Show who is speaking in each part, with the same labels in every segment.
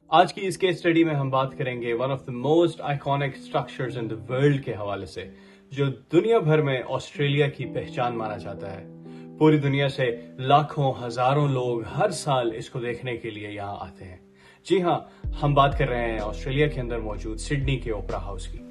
Speaker 1: آج کی اس case study میں ہم بات کریں گے one of the most iconic structures in the world کے حوالے سے، جو دنیا بھر میں آسٹریلیا کی پہچان مانا جاتا ہے۔ پوری دنیا سے لاکھوں ہزاروں لوگ ہر سال اس کو دیکھنے کے لیے یہاں آتے ہیں۔ جی ہاں، ہم بات کر رہے ہیں آسٹریلیا کے اندر موجود سڈنی کے اوپرا ہاؤس کی۔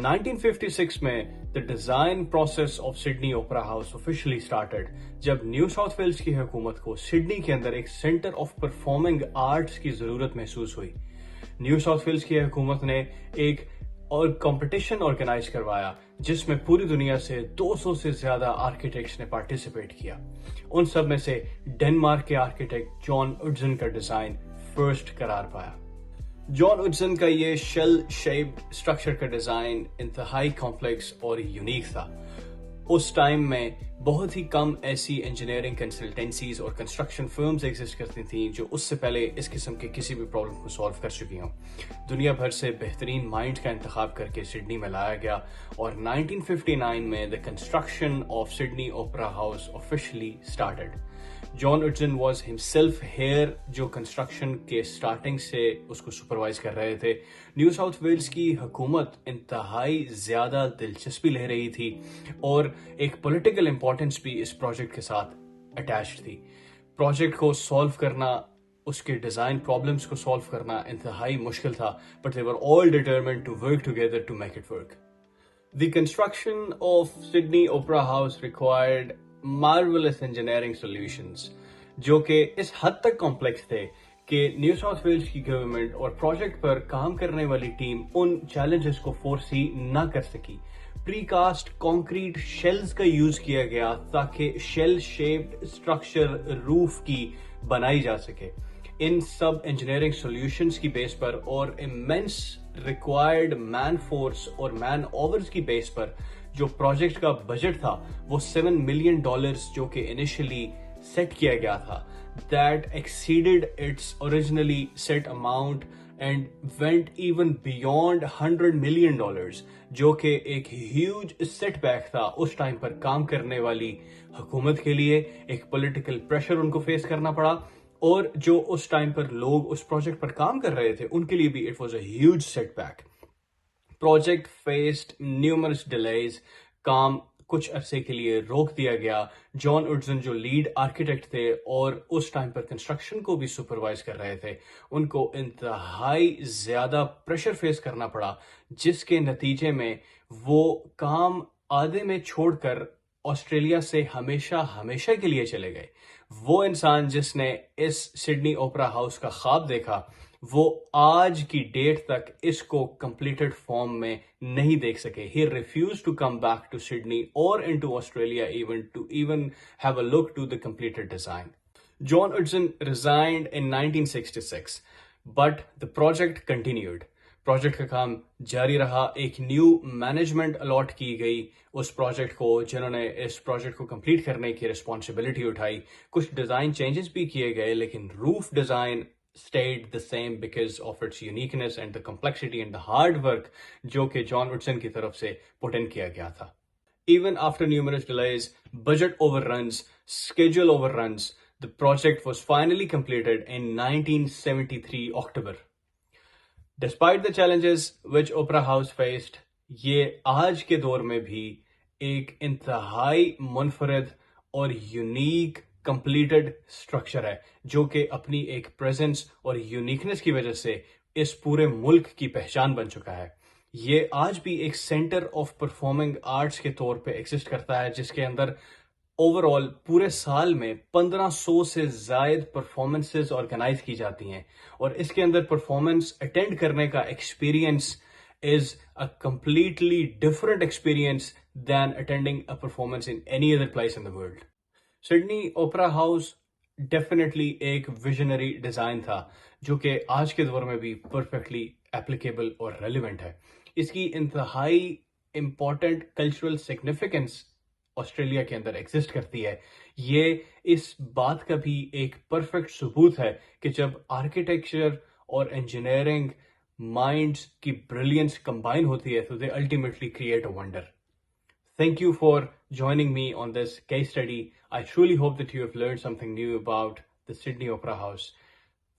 Speaker 1: 1956 میں the design process of Sydney Opera House officially started جب نیو ساؤتھ ویلز کی حکومت کو سڈنی کے اندر ایک سینٹر آف پرفارمنگ آرٹس کی ضرورت محسوس ہوئی۔ نیو ساؤتھ ویلز کی حکومت نے ایک اور کمپٹیشن آرگنائز کروایا جس میں پوری دنیا سے 200 سے زیادہ آرکیٹیکٹس نے پارٹیسپیٹ کیا۔ ان سب میں سے ڈنمارک کے آرکیٹیکٹ جان اڈزن کا ڈیزائن فرسٹ قرار پایا۔ جان اڈزن کا یہ شیل شیپڈ اسٹرکچر کا ڈیزائن انتہائی کمپلیکس اور یونیک تھا۔ اس ٹائم میں بہت ہی کم ایسی انجینئرنگ کنسلٹنسیز اور کنسٹرکشن فرمز ایگزسٹ کرتی تھیں جو اس سے پہلے اس قسم کے کسی بھی پرابلم کو سالو کر چکی ہوں۔ دنیا بھر سے بہترین مائنڈ کا انتخاب کر کے سڈنی میں لایا گیا اور 1959 میں the construction of Sydney Opera House officially started۔ John Utzon was himself here جو کنسٹرکشن کے سٹارٹنگ سے اس کو سپروائز کر رہے تھے۔ نیو ساؤتھ ویلز کی حکومت انتہائی زیادہ دلچسپی لے رہی تھی اور ایک پولیٹیکل امپورٹنس بھی اس پروجیکٹ کے ساتھ اٹیچڈ تھی۔ پروجیکٹ کو سالو کرنا، اس کے ڈیزائن پرابلمس کو سالو کرنا انتہائی مشکل تھا، but they were all determined to work together to make it work. The construction of Sydney Opera House required marvelous engineering solutions جو کہ اس حد تک کمپلیکس تھے کہ نیو ساؤتھ ویلز کی گورنمنٹ اور پروجیکٹ پر کام کرنے والی ٹیم ان چیلنجز کو فورسی نہ کر سکی۔ پری کاسٹ کانکریٹ شیلز کا یوز کیا گیا تاکہ شیل شیپڈ اسٹرکچر روف کی بنائی جا سکے۔ ان سب انجینئرنگ سولوشنز کی بیس پر اور امینس ریکوائرڈ مین فورس اور مین آورز کی بیس پر جو پروجیکٹ کا بجٹ تھا وہ $7 ملین جو کہ انیشلی سیٹ کیا گیا تھا، that exceeded its originally set amount and went even beyond $100 million جو کہ ایک ہیوج سیٹ بیک تھا اس ٹائم پر کام کرنے والی حکومت کے لیے۔ ایک پولیٹیکل پریشر ان کو فیس کرنا پڑا اور جو اس ٹائم پر لوگ اس پروجیکٹ پر کام کر رہے تھے ان کے لیے بھی it was a huge setback. Project faced numerous delays, کام کچھ عرصے کے لیے روک دیا گیا۔ جان اڈزن جو لیڈ آرکیٹیکٹ تھے اور اس ٹائم پر کنسٹرکشن کو بھی سپروائز کر رہے تھے، ان کو انتہائی زیادہ پریشر فیس کرنا پڑا جس کے نتیجے میں وہ کام آدھے میں چھوڑ کر آسٹریلیا سے ہمیشہ کے لیے چلے گئے۔ وہ انسان جس نے اس سڈنی اوپرا ہاؤس کا خواب دیکھا وہ آج کی ڈیٹ تک اس کو کمپلیٹڈ فارم میں نہیں دیکھ سکے۔ He refused to come back to Sydney or into Australia even have a look to the completed design. John Utzon resigned in 1966, but the project continued. Project کا کام جاری رہا۔ ایک نیو مینجمنٹ الاٹ کی گئی اس پروجیکٹ کو جنہوں نے اس project کو کمپلیٹ کرنے کی رسپانسبلٹی اٹھائی۔ کچھ ڈیزائن چینجز بھی کیے گئے لیکن روف design stayed the same because of its uniqueness and the complexity and the hard work جو کہ جان اڈزن کی طرف سے پٹ ان کیا گیا تھا۔ Even after numerous delays, budget overruns, schedule overruns, the project was finally completed in 1973 October. Despite the challenges which Opera House faced, یہ آج کے دور میں بھی ایک انتہائی منفرد اور یونیک کمپلیٹڈ اسٹرکچر ہے جو کہ اپنی ایک پریزنس اور یونیکنس کی وجہ سے اس پورے ملک کی پہچان بن چکا ہے۔ یہ آج بھی ایک سینٹر آف پرفارمنگ آرٹس کے طور پہ ایگزسٹ کرتا ہے جس کے اندر اوور آل پورے سال میں 1500 سے زائد پرفارمنسز آرگنائز کی جاتی ہیں اور اس کے اندر پرفارمنس اٹینڈ کرنے کا experience is a completely different experience than attending a performance in any other place in the world. Sydney Opera House definitely ایک ویژنری ڈیزائن تھا جو کہ آج کے دور میں بھی پرفیکٹلی اپلیکیبل اور ریلیونٹ ہے۔ اس کی انتہائی امپورٹنٹ کلچرل سگنیفیکنس آسٹریلیا کے اندر ایگزسٹ کرتی ہے، یہ اس بات کا بھی ایک پرفیکٹ ثبوت ہے کہ جب آرکیٹیکچر اور انجینئرنگ مائنڈس کی بریلینس کمبائن ہوتی ہے تو they ultimately create a wonder. Thank you for joining me on this case study. I truly hope that you have learned something new about the Sydney Opera House.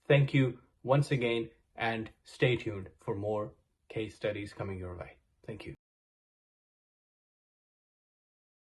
Speaker 1: Thank you once again and stay tuned for more case studies coming your way. Thank you.